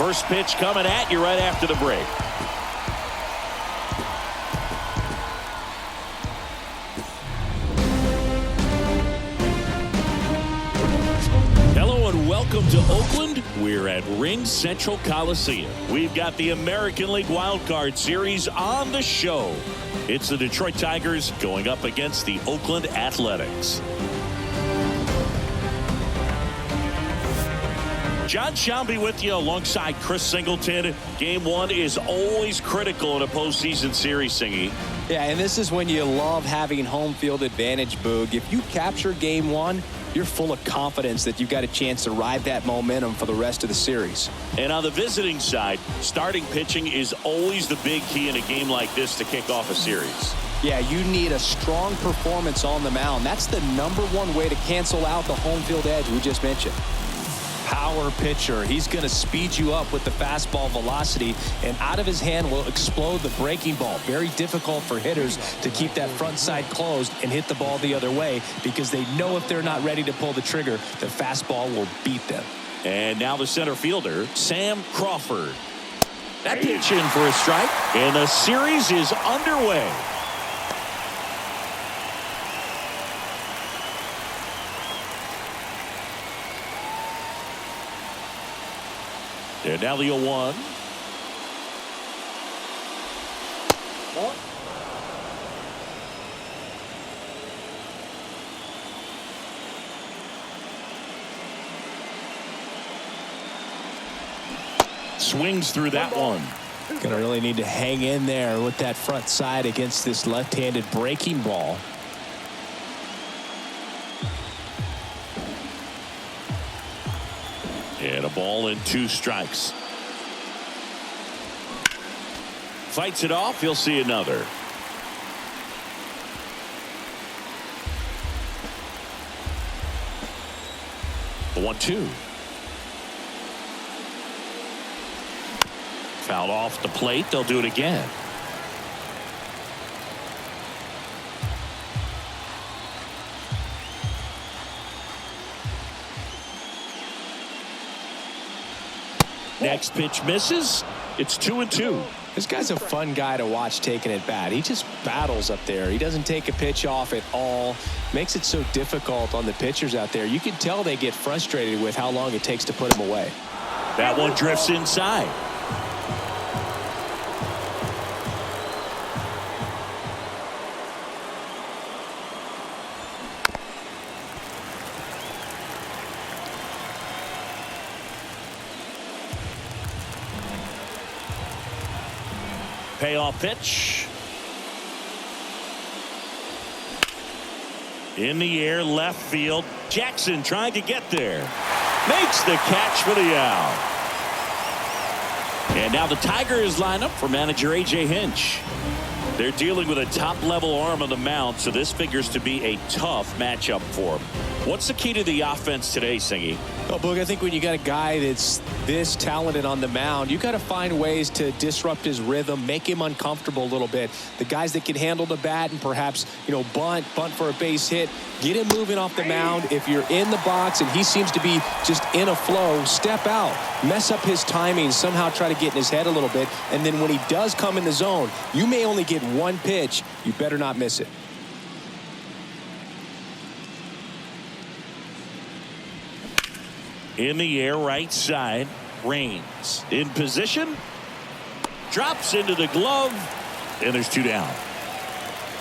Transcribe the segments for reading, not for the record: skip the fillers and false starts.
First pitch coming at you right after the break. Hello and welcome to Oakland. We're at Ring Central Coliseum. We've got the American League Wild Card Series on the show. It's the Detroit Tigers going up against the Oakland Athletics. John Shelby with you alongside Chris Singleton. Game one is always critical in a postseason series, Singy. Yeah, and this is when you love having home field advantage, Boog. If you capture game one, you're full of confidence that you've got a chance to ride that momentum for the rest of the series. And on the visiting side, starting pitching is always the big key in a game like this to kick off a series. Yeah, you need a strong performance on the mound. That's the #1 way to cancel out the home field edge we just mentioned. Power pitcher. He's going to speed you up with the fastball velocity, and out of his hand will explode the breaking ball. Very difficult for hitters to keep that front side closed and hit the ball the other way because they know if they're not ready to pull the trigger, the fastball will beat them. And now the center fielder, Sam Crawford. That pitch in for a strike, and the series is underway. And now the 0-1. Swings through that one. Going to really need to hang in there with that front side against this left-handed breaking ball. And a ball and 2 strikes. Fights it off. He'll see another. The 1-2. Fouled off the plate. They'll do it again. Next pitch misses. It's 2-2. This guy's a fun guy to watch taking at bat. He just battles up there. He doesn't take a pitch off at all. Makes it so difficult on the pitchers out there. You can tell they get frustrated with how long it takes to put him away. That one drifts inside. Payoff pitch. In the air, left field. Jackson trying to get there. Makes the catch for the out. And now the Tigers line up for manager A.J. Hinch. They're dealing with a top-level arm on the mound, so this figures to be a tough matchup for them. What's the key to the offense today, Singy? Well, Boog, I think when you got a guy that's this talented on the mound, you got to find ways to disrupt his rhythm, make him uncomfortable a little bit. The guys that can handle the bat and perhaps, bunt for a base hit, get him moving off the mound. If you're in the box and he seems to be just in a flow, step out, mess up his timing, somehow try to get in his head a little bit. And then when he does come in the zone, you may only get one pitch. You better not miss it. In the air, right side. Rains in position. Drops into the glove. And there's 2 down.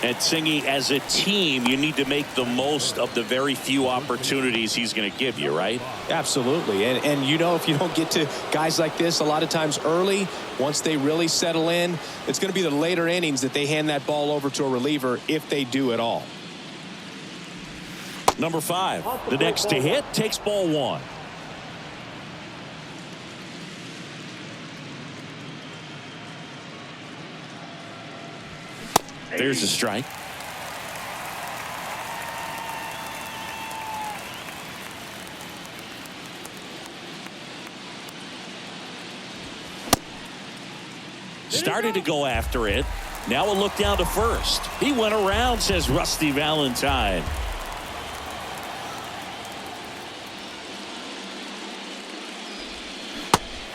And Singy, as a team, you need to make the most of the very few opportunities he's going to give you, right? Absolutely. And if you don't get to guys like this a lot of times early, once they really settle in, it's going to be the later innings that they hand that ball over to a reliever if they do at all. Number 5, the next to hit, takes ball 1. There's a strike. Started to go after it. Now a look down to first. He went around, says Rusty Valentine.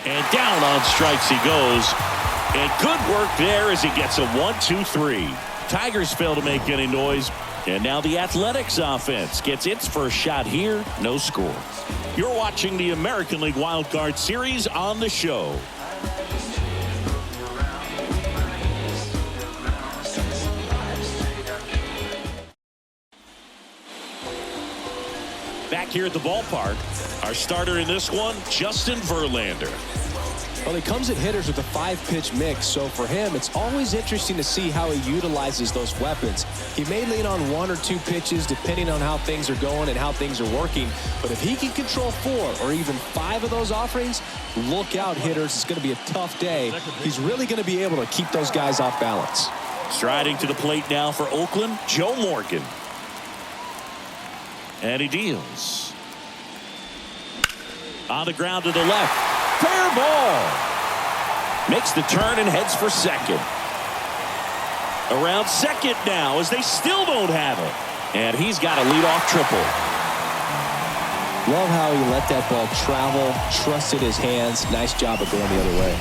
And down on strikes he goes. And good work there as he gets a 1-2-3. Tigers fail to make any noise. And now the Athletics offense gets its first shot here. No score. You're watching the American League Wild Card Series on the show. Back here at the ballpark, our starter in this one, Justin Verlander. Well, he comes at hitters with a 5-pitch mix, so for him, it's always interesting to see how he utilizes those weapons. He may lean on 1 or 2 pitches depending on how things are going and how things are working, but if he can control 4 or even 5 of those offerings, look out, hitters. It's going to be a tough day. He's really going to be able to keep those guys off balance. Striding to the plate now for Oakland, Joe Morgan. And he deals. On the ground to the left. Fair ball. Makes the turn and heads for second. Around second now as they still don't have it. And he's got a leadoff triple. Love how he let that ball travel, trusted his hands. Nice job of going the other way.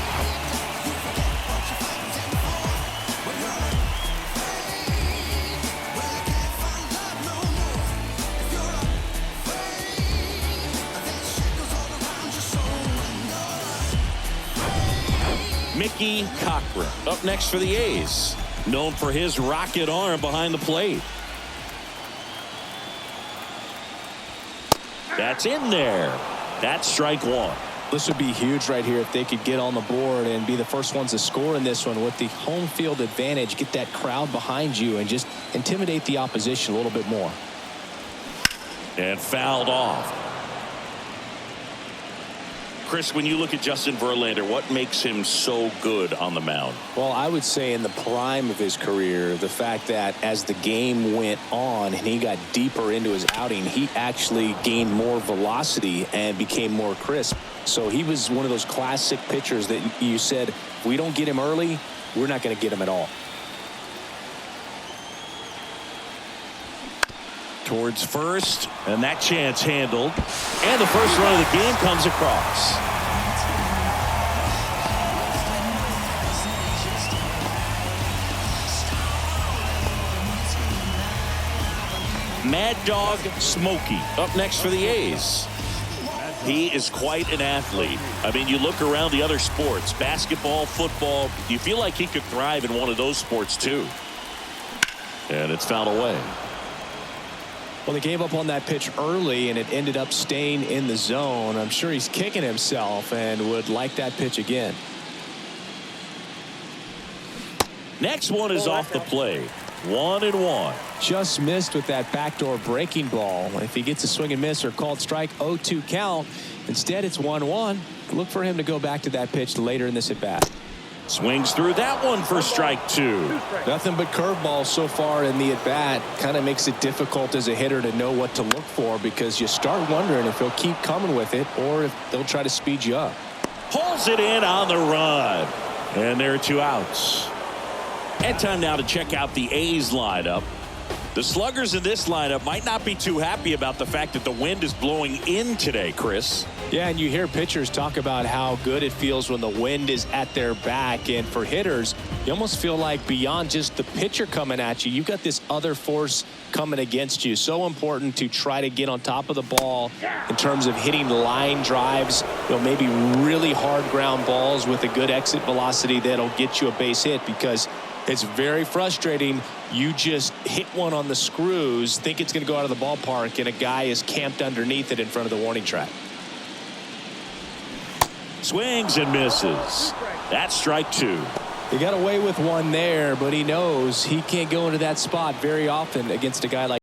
Mickey Cochran up next for the A's. Known for his rocket arm behind the plate. That's in there. That's strike 1. This would be huge right here if they could get on the board and be the first ones to score in this one with the home field advantage. Get that crowd behind you and just intimidate the opposition a little bit more. And fouled off. Chris, when you look at Justin Verlander, what makes him so good on the mound? Well, I would say in the prime of his career, the fact that as the game went on and he got deeper into his outing, he actually gained more velocity and became more crisp. So he was one of those classic pitchers that you said, if we don't get him early, we're not going to get him at all. Towards first, and that chance handled. And the first run of the game comes across. Mad Dog Smokey up next for the A's. He is quite an athlete. I mean, you look around the other sports, basketball, football, you feel like he could thrive in one of those sports too. And it's fouled away. Well, they gave up on that pitch early, and it ended up staying in the zone. I'm sure he's kicking himself and would like that pitch again. Next one is off the plate. 1-1. Just missed with that backdoor breaking ball. If he gets a swing and miss or called strike, 0-2 count. Instead, it's 1-1. Look for him to go back to that pitch later in this at bat. Swings through that one for strike 2. Nothing but curveballs so far in the at-bat. Kind of makes it difficult as a hitter to know what to look for because you start wondering if he'll keep coming with it or if they'll try to speed you up. Pulls it in on the run. And there are 2 outs. And time now to check out the A's lineup. The sluggers in this lineup might not be too happy about the fact that the wind is blowing in today, Chris. Yeah, and you hear pitchers talk about how good it feels when the wind is at their back. And for hitters, you almost feel like beyond just the pitcher coming at you, you've got this other force coming against you. So important to try to get on top of the ball in terms of hitting line drives, maybe really hard ground balls with a good exit velocity that'll get you a base hit because it's very frustrating. You just hit one on the screws, think it's going to go out of the ballpark, and a guy is camped underneath it in front of the warning track. Swings and misses. That's strike 2. He got away with one there, but he knows he can't go into that spot very often against a guy like